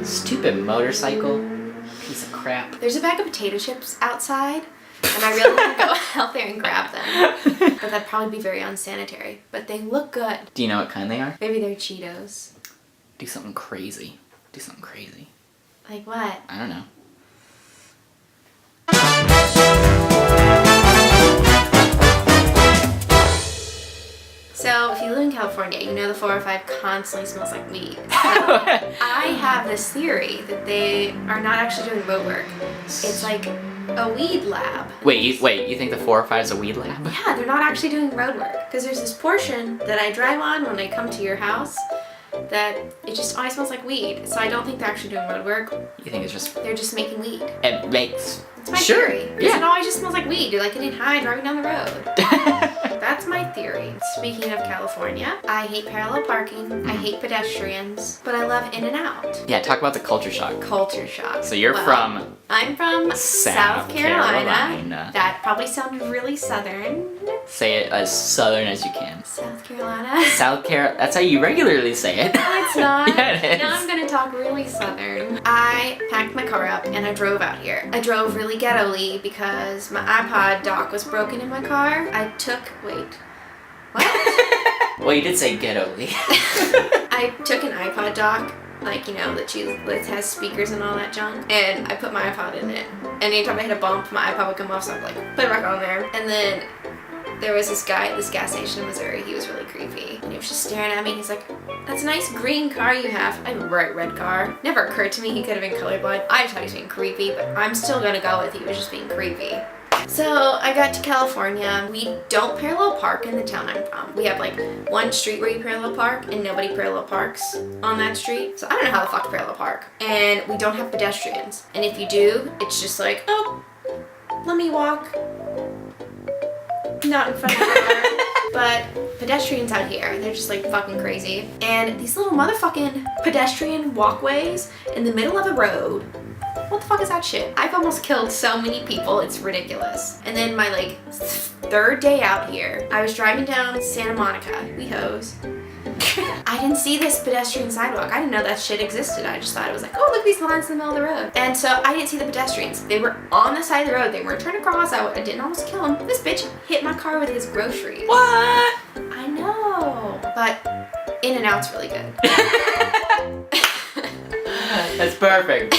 Stupid motorcycle. Piece of crap. There's a bag of potato chips outside, and I really want to go out there and grab them. But that'd probably be very unsanitary. But they look good. Do you know what kind they are? Maybe they're Cheetos. Do something crazy. Do something crazy. Like what? I don't know. So, if you live in California, you know the 405 constantly smells like weed. So I have this theory that they are not actually doing road work. It's like a weed lab. Wait, you think the 405 is a weed lab? Yeah, they're not actually doing road work. Because there's this portion that I drive on when I come to your house that it just always smells like weed. So I don't think they're actually doing road work. You think it's just... They're just making weed. It makes... It's my sure. theory. Because it always just smells like weed. You're like getting high driving down the road. That's my theory. Speaking of California, I hate parallel parking. I hate pedestrians. But I love in and out. Yeah, talk about the culture shock. Culture shock. So you're from... I'm from South Carolina. That probably sounds really southern. Say it as southern as you can. South Carolina. South Carolina. That's how you regularly say it. No, it's not. Yeah, it is. Now I'm gonna talk really southern. I packed my car up and I drove out here. I drove really ghetto-y because my iPod dock was broken in my car. Wait. What? Well, you did say ghetto-y. I took an iPod dock, like, you know, that has speakers and all that junk, and I put my iPod in it. And anytime I hit a bump, my iPod would come off, so I'd like put it back on there. And then there was this guy at this gas station in Missouri. He was really creepy. And he was just staring at me. He's like, "That's a nice green car you have." I have a bright red car. Never occurred to me he could have been colorblind. I just thought he was being creepy, but I'm still gonna go with he was just being creepy. So I got to California. We don't parallel park in the town I'm from. We have like one street where you parallel park and nobody parallel parks on that street. So I don't know how the fuck to parallel park. And we don't have pedestrians. And if you do, it's just like, oh, let me walk. Not in front of the car. But pedestrians out here, they're just like fucking crazy. And these little motherfucking pedestrian walkways in the middle of a road. What the fuck is that shit? I've almost killed so many people, it's ridiculous. And then my like third day out here, I was driving down Santa Monica. We hoes. I didn't see this pedestrian sidewalk. I didn't know that shit existed. I just thought it was like, oh, look at these lines in the middle of the road. And so I didn't see the pedestrians. They were on the side of the road. They weren't trying to cross. I didn't almost kill him. This bitch hit my car with his groceries. What? I know. But In-N-Out's really good. That's perfect.